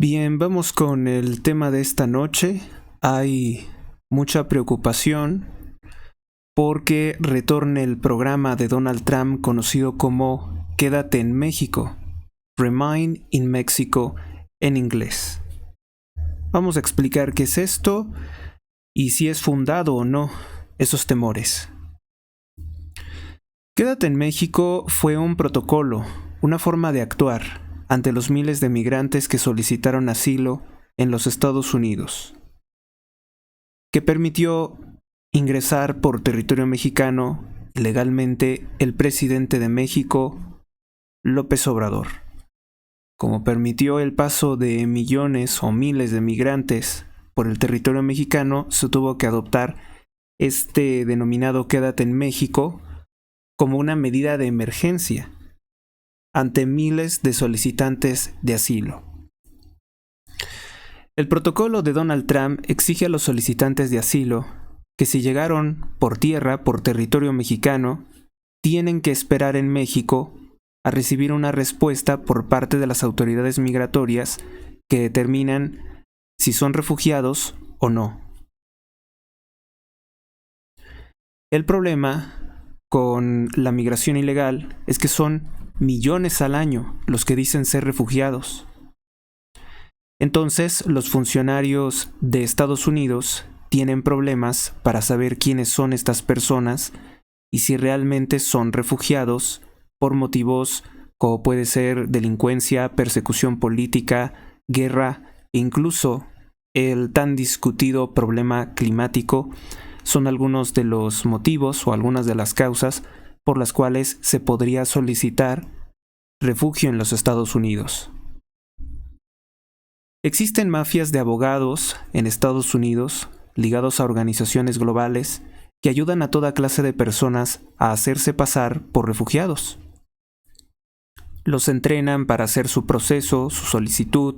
Bien, vamos con el tema de esta noche. Hay mucha preocupación porque retorne el programa de Donald Trump conocido como Quédate en México, Remain in Mexico en inglés. Vamos a explicar qué es esto y si es fundado o no esos temores. Quédate en México fue un protocolo, una forma de actuar ante los miles de migrantes que solicitaron asilo en los Estados Unidos, que permitió ingresar por territorio mexicano legalmente el presidente de México, López Obrador, como permitió el paso de millones o miles de migrantes por el territorio mexicano. Se tuvo que adoptar este denominado Quédate en México como una medida de emergencia ante miles de solicitantes de asilo. El protocolo de Donald Trump exige a los solicitantes de asilo que si llegaron por tierra, por territorio mexicano, tienen que esperar en México a recibir una respuesta por parte de las autoridades migratorias que determinan si son refugiados o no. El problema con la migración ilegal es que son millones al año los que dicen ser refugiados. Entonces, los funcionarios de Estados Unidos tienen problemas para saber quiénes son estas personas y si realmente son refugiados por motivos como puede ser delincuencia, persecución política, guerra e incluso el tan discutido problema climático. Son algunos de los motivos o algunas de las causas por las cuales se podría solicitar refugio en los Estados Unidos. Existen mafias de abogados en Estados Unidos ligados a organizaciones globales que ayudan a toda clase de personas a hacerse pasar por refugiados. Los entrenan para hacer su proceso, su solicitud,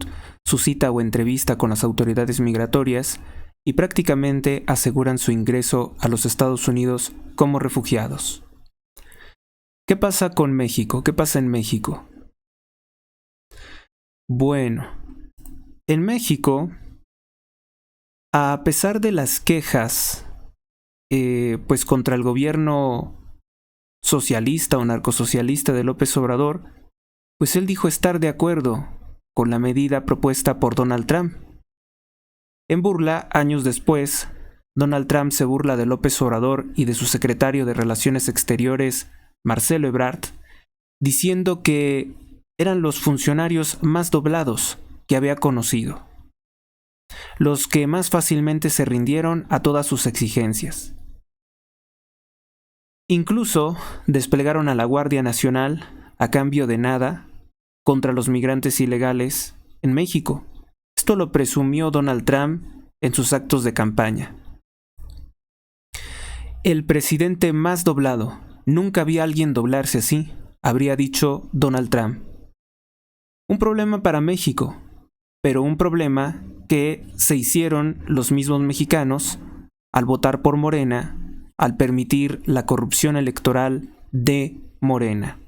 su cita o entrevista con las autoridades migratorias y prácticamente aseguran su ingreso a los Estados Unidos como refugiados. ¿Qué pasa con México? ¿Qué pasa en México? Bueno, en México, a pesar de las quejas pues contra el gobierno socialista o narcosocialista de López Obrador, pues él dijo estar de acuerdo con la medida propuesta por Donald Trump. En burla, años después, Donald Trump se burla de López Obrador y de su secretario de Relaciones Exteriores, Marcelo Ebrard, diciendo que eran los funcionarios más doblados que había conocido, los que más fácilmente se rindieron a todas sus exigencias. Incluso desplegaron a la Guardia Nacional a cambio de nada contra los migrantes ilegales en México. Esto lo presumió Donald Trump en sus actos de campaña. El presidente más doblado, nunca vi a alguien doblarse así, habría dicho Donald Trump. Un problema para México, pero un problema que se hicieron los mismos mexicanos al votar por Morena, al permitir la corrupción electoral de Morena.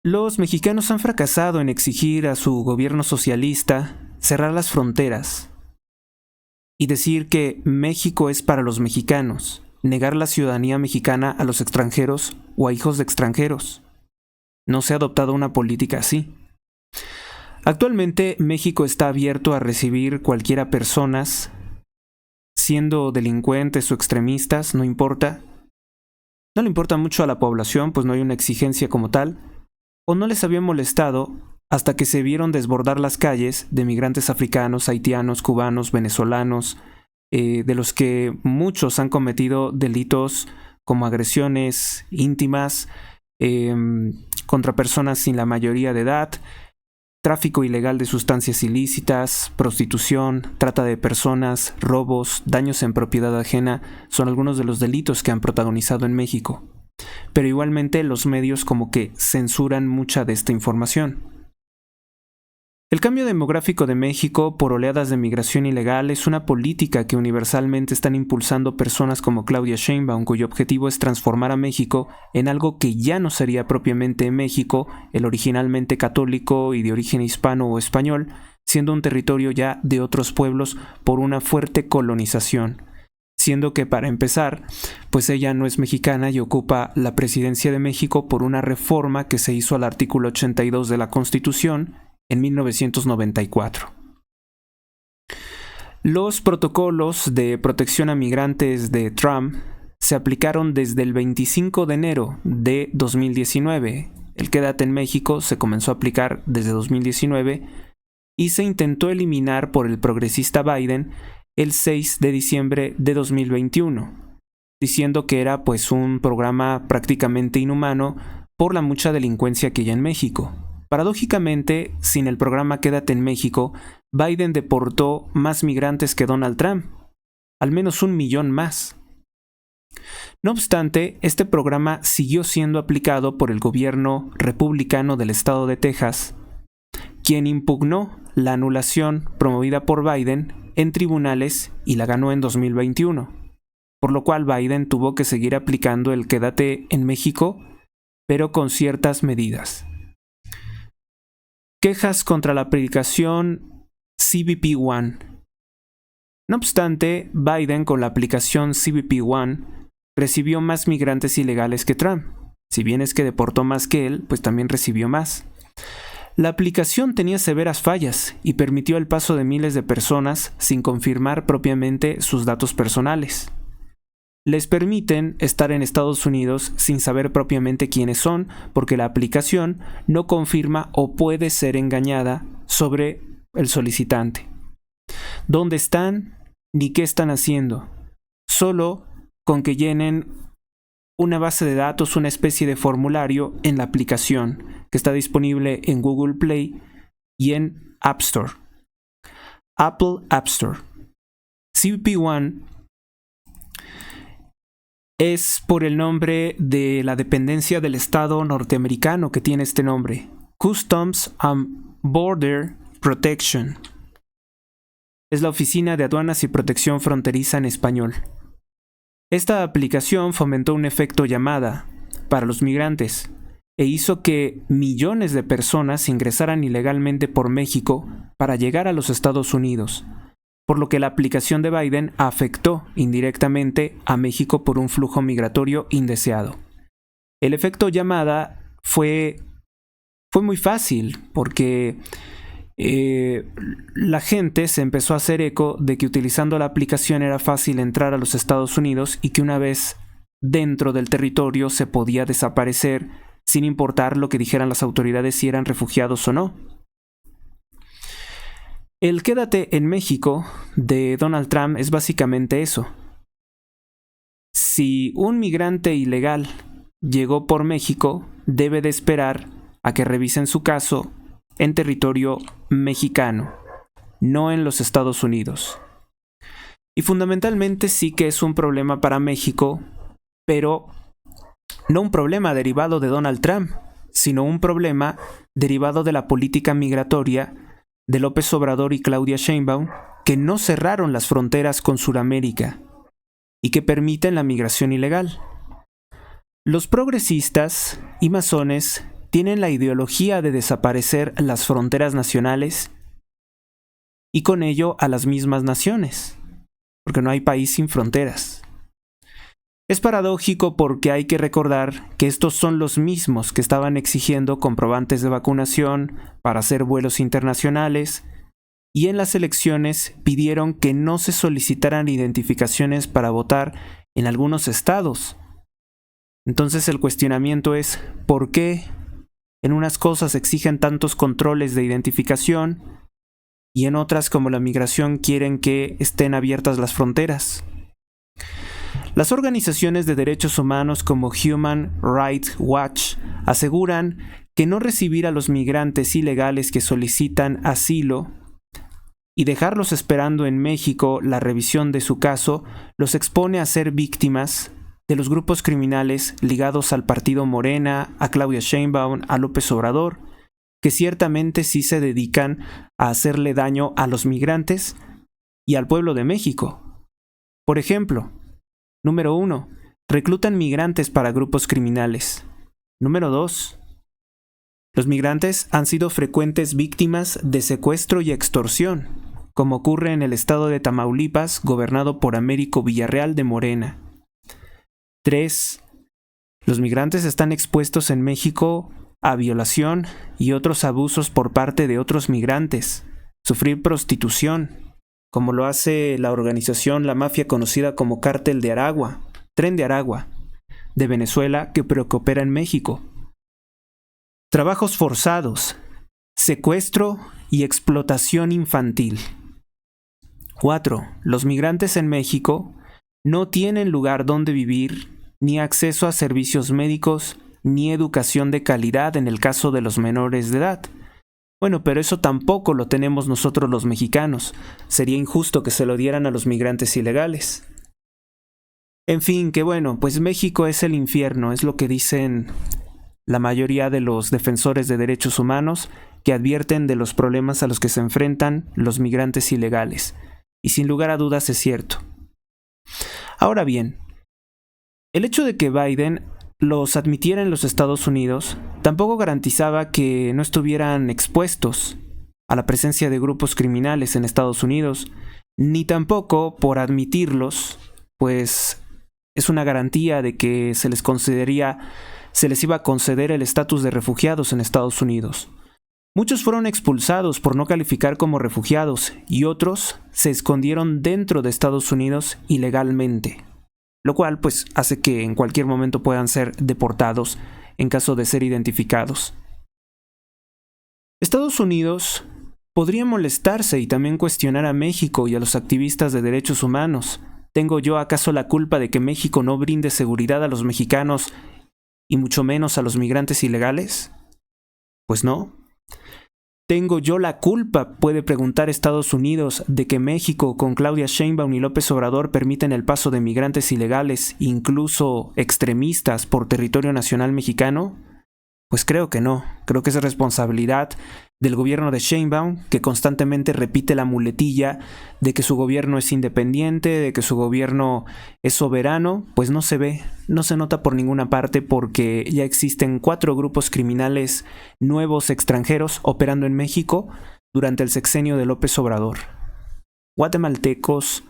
Los mexicanos han fracasado en exigir a su gobierno socialista cerrar las fronteras y decir que México es para los mexicanos, negar la ciudadanía mexicana a los extranjeros o a hijos de extranjeros. No se ha adoptado una política así. Actualmente México está abierto a recibir cualquiera personas, siendo delincuentes o extremistas, no importa. No le importa mucho a la población, pues no hay una exigencia como tal, o no les había molestado hasta que se vieron desbordar las calles de migrantes africanos, haitianos, cubanos, venezolanos, de los que muchos han cometido delitos como agresiones íntimas contra personas sin la mayoría de edad, tráfico ilegal de sustancias ilícitas, prostitución, trata de personas, robos, daños en propiedad ajena son algunos de los delitos que han protagonizado en México. Pero igualmente los medios como que censuran mucha de esta información. El cambio demográfico de México por oleadas de migración ilegal es una política que universalmente están impulsando personas como Claudia Sheinbaum, cuyo objetivo es transformar a México en algo que ya no sería propiamente México, el originalmente católico y de origen hispano o español, siendo un territorio ya de otros pueblos por una fuerte colonización. Siendo que, para empezar, pues ella no es mexicana y ocupa la presidencia de México por una reforma que se hizo al artículo 82 de la Constitución en 1994. Los protocolos de protección a migrantes de Trump se aplicaron desde el 25 de enero de 2019. El Quédate en México se comenzó a aplicar desde 2019 y se intentó eliminar por el progresista Biden el 6 de diciembre de 2021, diciendo que era pues un programa prácticamente inhumano por la mucha delincuencia que hay en México. Paradójicamente, sin el programa Quédate en México, Biden deportó más migrantes que Donald Trump, al menos 1 millón más. No obstante, este programa siguió siendo aplicado por el gobierno republicano del estado de Texas, quien impugnó la anulación promovida por Biden en tribunales y la ganó en 2021, por lo cual Biden tuvo que seguir aplicando el Quédate en México, pero con ciertas medidas. Quejas contra la aplicación CBP One. No obstante, Biden con la aplicación CBP One recibió más migrantes ilegales que Trump. Si bien es que deportó más que él, pues también recibió más. La aplicación tenía severas fallas y permitió el paso de miles de personas sin confirmar propiamente sus datos personales. Les permiten estar en Estados Unidos sin saber propiamente quiénes son, porque la aplicación no confirma o puede ser engañada sobre el solicitante. ¿Dónde están? Ni qué están haciendo. Solo con que llenen una base de datos, una especie de formulario en la aplicación, que está disponible en Google Play y en App Store. Apple App Store. CBP One es por el nombre de la dependencia del estado norteamericano que tiene este nombre, Customs and Border Protection. Es la Oficina de Aduanas y Protección Fronteriza en español. Esta aplicación fomentó un efecto llamada para los migrantes e hizo que millones de personas ingresaran ilegalmente por México para llegar a los Estados Unidos, por lo que la aplicación de Biden afectó indirectamente a México por un flujo migratorio indeseado. El efecto llamada fue muy fácil porque la gente se empezó a hacer eco de que utilizando la aplicación era fácil entrar a los Estados Unidos y que una vez dentro del territorio se podía desaparecer sin importar lo que dijeran las autoridades si eran refugiados o no. El Quédate en México de Donald Trump es básicamente eso. Si un migrante ilegal llegó por México, debe de esperar a que revisen su caso en territorio mexicano, no en los Estados Unidos. Y fundamentalmente sí que es un problema para México, pero no un problema derivado de Donald Trump, sino un problema derivado de la política migratoria de López Obrador y Claudia Sheinbaum, que no cerraron las fronteras con Sudamérica y que permiten la migración ilegal. Los progresistas y masones tienen la ideología de desaparecer las fronteras nacionales y con ello a las mismas naciones, porque no hay país sin fronteras. Es paradójico porque hay que recordar que estos son los mismos que estaban exigiendo comprobantes de vacunación para hacer vuelos internacionales y en las elecciones pidieron que no se solicitaran identificaciones para votar en algunos estados. Entonces el cuestionamiento es, ¿por qué en unas cosas exigen tantos controles de identificación y en otras como la migración quieren que estén abiertas las fronteras? Las organizaciones de derechos humanos como Human Rights Watch aseguran que no recibir a los migrantes ilegales que solicitan asilo y dejarlos esperando en México la revisión de su caso los expone a ser víctimas de los grupos criminales ligados al partido Morena, a Claudia Sheinbaum, a López Obrador que ciertamente sí se dedican a hacerle daño a los migrantes y al pueblo de México. Por ejemplo, número 1, reclutan migrantes para grupos criminales. Número 2, los migrantes han sido frecuentes víctimas de secuestro y extorsión, como ocurre en el estado de Tamaulipas, gobernado por Américo Villarreal de Morena. 3. Los migrantes están expuestos en México a violación y otros abusos por parte de otros migrantes, sufrir prostitución, como lo hace la mafia conocida como Cártel de Aragua, Tren de Aragua, de Venezuela, que opera en México. Trabajos forzados, secuestro y explotación infantil. 4. Los migrantes en México no tienen lugar donde vivir, ni acceso a servicios médicos, ni educación de calidad en el caso de los menores de edad. Bueno, pero eso tampoco lo tenemos nosotros los mexicanos. Sería injusto que se lo dieran a los migrantes ilegales. En fin, que bueno, pues México es el infierno, es lo que dicen la mayoría de los defensores de derechos humanos, que advierten de los problemas a los que se enfrentan los migrantes ilegales. Y sin lugar a dudas es cierto. Ahora bien, el hecho de que Biden los admitiera en los Estados Unidos tampoco garantizaba que no estuvieran expuestos a la presencia de grupos criminales en Estados Unidos, ni tampoco por admitirlos, pues es una garantía de que se les iba a conceder el estatus de refugiados en Estados Unidos. Muchos fueron expulsados por no calificar como refugiados y otros se escondieron dentro de Estados Unidos ilegalmente, lo cual pues hace que en cualquier momento puedan ser deportados en caso de ser identificados. Estados Unidos podría molestarse y también cuestionar a México y a los activistas de derechos humanos. ¿Tengo yo acaso la culpa de que México no brinde seguridad a los mexicanos y mucho menos a los migrantes ilegales? Pues no. ¿Tengo yo la culpa, puede preguntar Estados Unidos, de que México, con Claudia Sheinbaum y López Obrador, permiten el paso de migrantes ilegales, incluso extremistas, por territorio nacional mexicano? Pues creo que no. Creo que es responsabilidad del gobierno de Sheinbaum, que constantemente repite la muletilla de que su gobierno es independiente, de que su gobierno es soberano. Pues no se ve, no se nota por ninguna parte, porque ya existen 4 grupos criminales nuevos extranjeros operando en México durante el sexenio de López Obrador. Guatemaltecos,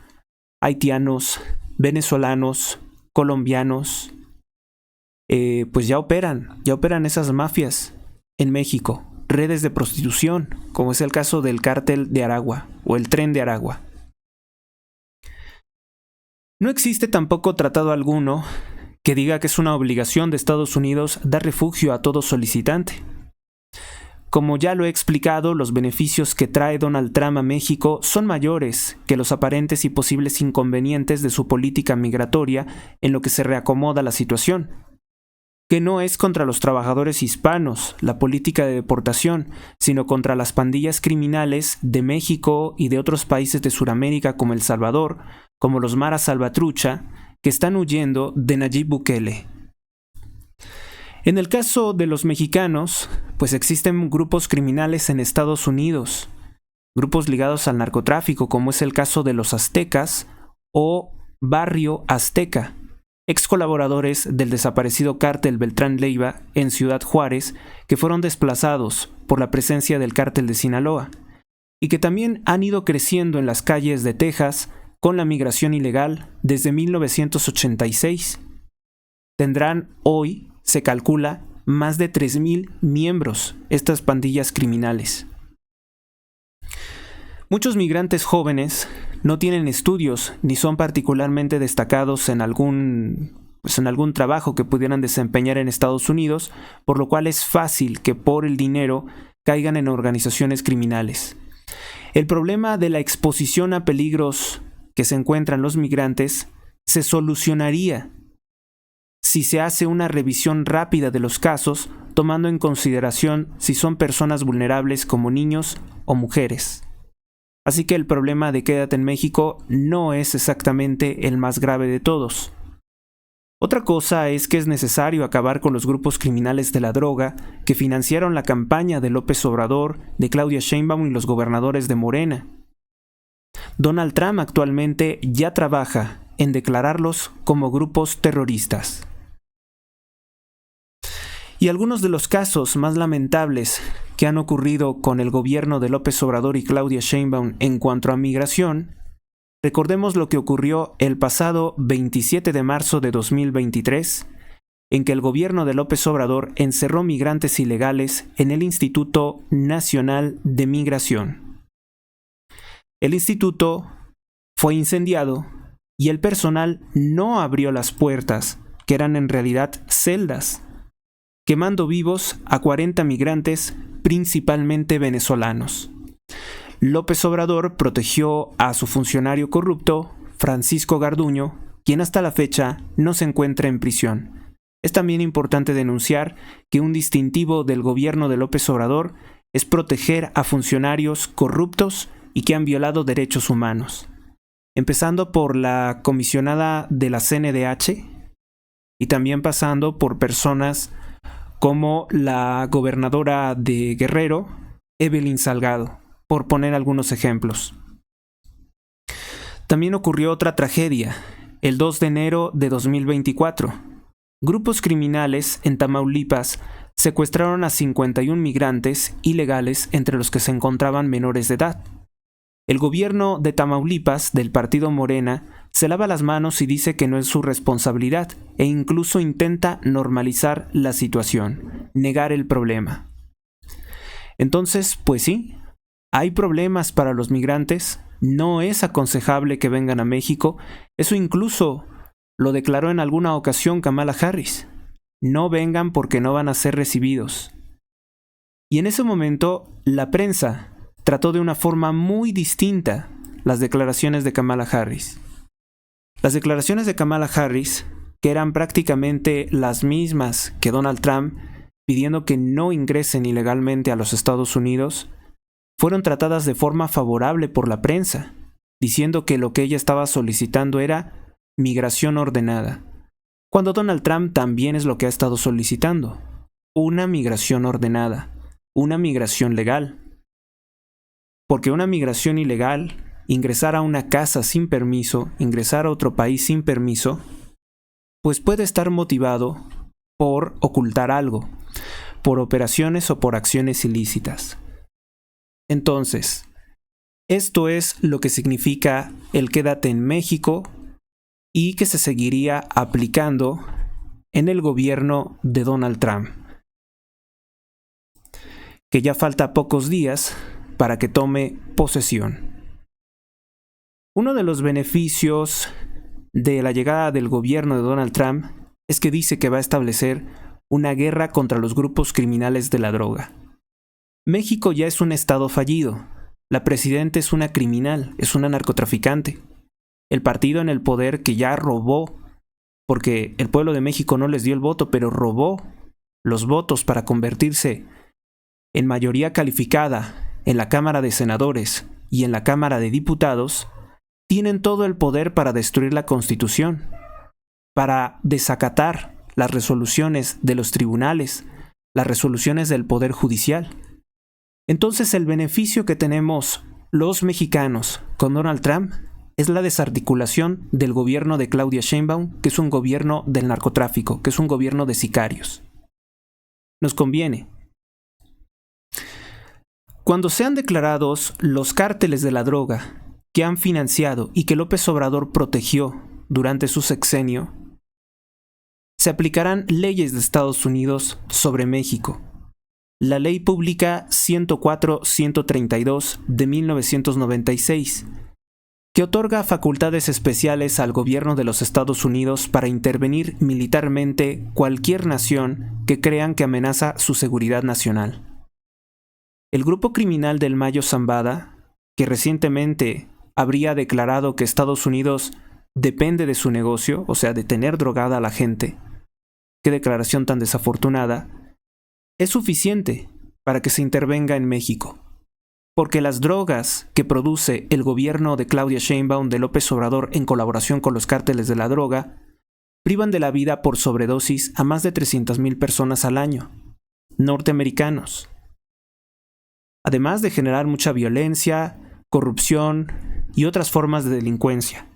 haitianos, venezolanos, colombianos, pues ya operan esas mafias en México. Redes de prostitución, como es el caso del Cártel de Aragua o el Tren de Aragua. No existe tampoco tratado alguno que diga que es una obligación de Estados Unidos dar refugio a todo solicitante. Como ya lo he explicado, los beneficios que trae Donald Trump a México son mayores que los aparentes y posibles inconvenientes de su política migratoria en lo que se reacomoda la situación, que no es contra los trabajadores hispanos, la política de deportación, sino contra las pandillas criminales de México y de otros países de Sudamérica como El Salvador, como los Maras Salvatrucha, que están huyendo de Nayib Bukele. En el caso de los mexicanos, pues existen grupos criminales en Estados Unidos, grupos ligados al narcotráfico, como es el caso de los Aztecas o Barrio Azteca, ex colaboradores del desaparecido cártel Beltrán Leiva en Ciudad Juárez, que fueron desplazados por la presencia del cártel de Sinaloa, y que también han ido creciendo en las calles de Texas con la migración ilegal desde 1986. Tendrán hoy, se calcula, más de 3,000 miembros estas pandillas criminales. Muchos migrantes jóvenes no tienen estudios ni son particularmente destacados en algún trabajo que pudieran desempeñar en Estados Unidos, por lo cual es fácil que por el dinero caigan en organizaciones criminales. El problema de la exposición a peligros que se encuentran los migrantes se solucionaría si se hace una revisión rápida de los casos, tomando en consideración si son personas vulnerables como niños o mujeres. Así que el problema de Quédate en México no es exactamente el más grave de todos. Otra cosa es que es necesario acabar con los grupos criminales de la droga que financiaron la campaña de López Obrador, de Claudia Sheinbaum y los gobernadores de Morena. Donald Trump actualmente ya trabaja en declararlos como grupos terroristas. Y algunos de los casos más lamentables que han ocurrido con el gobierno de López Obrador y Claudia Sheinbaum en cuanto a migración, recordemos lo que ocurrió el pasado 27 de marzo de 2023, en que el gobierno de López Obrador encerró migrantes ilegales en el Instituto Nacional de Migración. El instituto fue incendiado y el personal no abrió las puertas, que eran en realidad celdas, quemando vivos a 40 migrantes, principalmente venezolanos. López Obrador protegió a su funcionario corrupto, Francisco Garduño, quien hasta la fecha no se encuentra en prisión. Es también importante denunciar que un distintivo del gobierno de López Obrador es proteger a funcionarios corruptos y que han violado derechos humanos, empezando por la comisionada de la CNDH y también pasando por personas como la gobernadora de Guerrero, Evelyn Salgado, por poner algunos ejemplos. También ocurrió otra tragedia, el 2 de enero de 2024. Grupos criminales en Tamaulipas secuestraron a 51 migrantes ilegales, entre los que se encontraban menores de edad. El gobierno de Tamaulipas, del partido Morena, se lava las manos y dice que no es su responsabilidad e incluso intenta normalizar la situación, negar el problema. Entonces, pues sí, hay problemas para los migrantes, no es aconsejable que vengan a México, eso incluso lo declaró en alguna ocasión Kamala Harris. No vengan porque no van a ser recibidos. Y en ese momento, la prensa trató de una forma muy distinta las declaraciones de Kamala Harris. Las declaraciones de Kamala Harris, que eran prácticamente las mismas que Donald Trump, pidiendo que no ingresen ilegalmente a los Estados Unidos, fueron tratadas de forma favorable por la prensa, diciendo que lo que ella estaba solicitando era migración ordenada, cuando Donald Trump también es lo que ha estado solicitando, una migración ordenada, una migración legal. Porque una migración ilegal, ingresar a una casa sin permiso, ingresar a otro país sin permiso, pues puede estar motivado por ocultar algo, por operaciones o por acciones ilícitas. Entonces, esto es lo que significa el quédate en México y que se seguiría aplicando en el gobierno de Donald Trump. Que ya falta pocos días para que tome posesión. Uno de los beneficios de la llegada del gobierno de Donald Trump es que dice que va a establecer una guerra contra los grupos criminales de la droga. México ya es un estado fallido. La presidenta es una criminal, es una narcotraficante. El partido en el poder que ya robó, porque el pueblo de México no les dio el voto, pero robó los votos para convertirse en mayoría calificada en la Cámara de Senadores y en la Cámara de Diputados, tienen todo el poder para destruir la Constitución, para desacatar las resoluciones de los tribunales, las resoluciones del Poder Judicial. Entonces el beneficio que tenemos los mexicanos con Donald Trump es la desarticulación del gobierno de Claudia Sheinbaum, que es un gobierno del narcotráfico, que es un gobierno de sicarios. Nos conviene. Cuando sean declarados los cárteles de la droga que han financiado y que López Obrador protegió durante su sexenio, se aplicarán leyes de Estados Unidos sobre México. La Ley Pública 104-132 de 1996, que otorga facultades especiales al gobierno de los Estados Unidos para intervenir militarmente cualquier nación que crean que amenaza su seguridad nacional. El grupo criminal del Mayo Zambada, que recientemente habría declarado que Estados Unidos depende de su negocio, o sea, de tener drogada a la gente, qué declaración tan desafortunada, es suficiente para que se intervenga en México. Porque las drogas que produce el gobierno de Claudia Sheinbaum de López Obrador en colaboración con los cárteles de la droga privan de la vida por sobredosis a más de 300,000 personas al año, norteamericanos. Además de generar mucha violencia, corrupción y otras formas de delincuencia.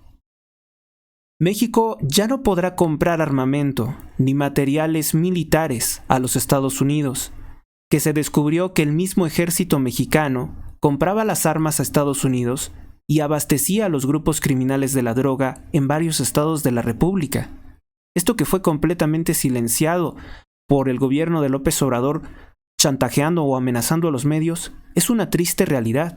México ya no podrá comprar armamento ni materiales militares a los Estados Unidos, que se descubrió que el mismo ejército mexicano compraba las armas a Estados Unidos y abastecía a los grupos criminales de la droga en varios estados de la República. Esto que fue completamente silenciado por el gobierno de López Obrador, chantajeando o amenazando a los medios, es una triste realidad.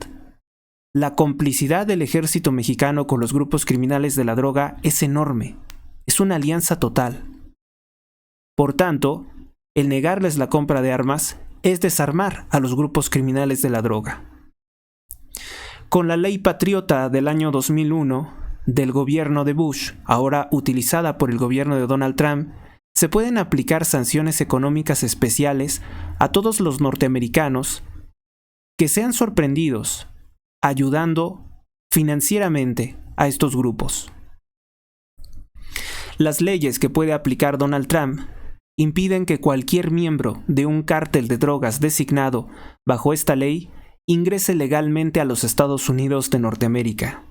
La complicidad del ejército mexicano con los grupos criminales de la droga es enorme. Es una alianza total. Por tanto, el negarles la compra de armas es desarmar a los grupos criminales de la droga. Con la Ley Patriota del año 2001, del gobierno de Bush, ahora utilizada por el gobierno de Donald Trump, se pueden aplicar sanciones económicas especiales a todos los norteamericanos que sean sorprendidos ayudando financieramente a estos grupos. Las leyes que puede aplicar Donald Trump impiden que cualquier miembro de un cártel de drogas designado bajo esta ley ingrese legalmente a los Estados Unidos de Norteamérica.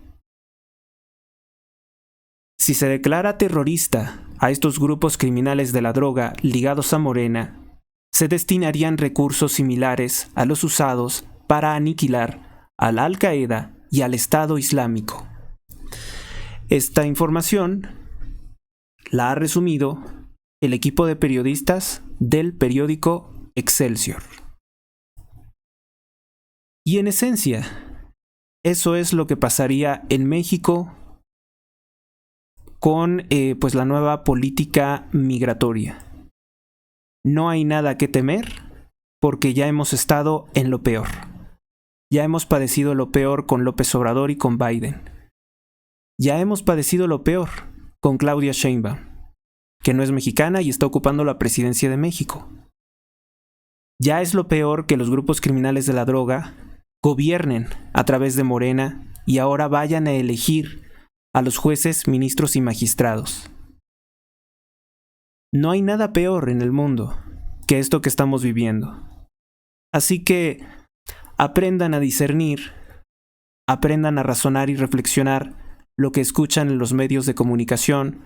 Si se declara terrorista a estos grupos criminales de la droga ligados a Morena, se destinarían recursos similares a los usados para aniquilar a la Al-Qaeda y al Estado Islámico. Esta información la ha resumido el equipo de periodistas del periódico Excelsior. Y en esencia, eso es lo que pasaría en México con pues la nueva política migratoria. No hay nada que temer porque ya hemos estado en lo peor. Ya hemos padecido lo peor con López Obrador y con Biden. Ya hemos padecido lo peor con Claudia Sheinbaum, que no es mexicana y está ocupando la presidencia de México. Ya es lo peor que los grupos criminales de la droga gobiernen a través de Morena y ahora vayan a elegir a los jueces, ministros y magistrados. No hay nada peor en el mundo que esto que estamos viviendo. Así que aprendan a discernir, aprendan a razonar y reflexionar lo que escuchan en los medios de comunicación,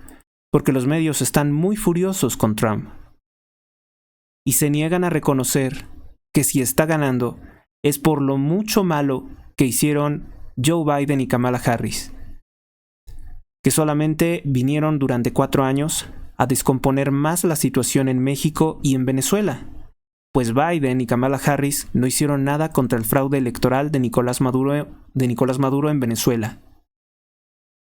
porque los medios están muy furiosos con Trump. Y se niegan a reconocer que si está ganando es por lo mucho malo que hicieron Joe Biden y Kamala Harris, que solamente vinieron durante 4 años a descomponer más la situación en México y en Venezuela, pues Biden y Kamala Harris no hicieron nada contra el fraude electoral de Nicolás Maduro en Venezuela.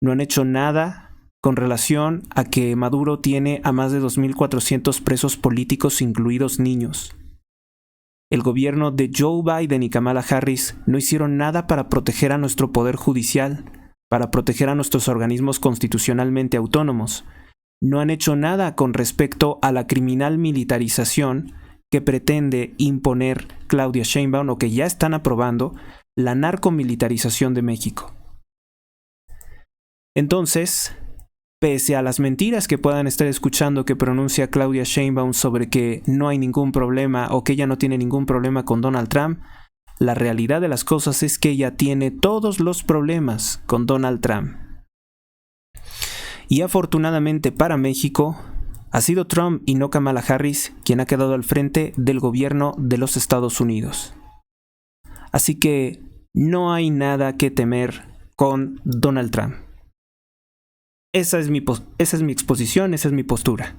No han hecho nada con relación a que Maduro tiene a más de 2,400 presos políticos, incluidos niños. El gobierno de Joe Biden y Kamala Harris no hicieron nada para proteger a nuestro poder judicial, para proteger a nuestros organismos constitucionalmente autónomos. No han hecho nada con respecto a la criminal militarización que pretende imponer Claudia Sheinbaum, o que ya están aprobando, la narcomilitarización de México. Entonces, pese a las mentiras que puedan estar escuchando que pronuncia Claudia Sheinbaum sobre que no hay ningún problema o que ella no tiene ningún problema con Donald Trump, la realidad de las cosas es que ella tiene todos los problemas con Donald Trump. Y afortunadamente para México, ha sido Trump y no Kamala Harris quien ha quedado al frente del gobierno de los Estados Unidos. Así que no hay nada que temer con Donald Trump. Esa es mi exposición, esa es mi postura.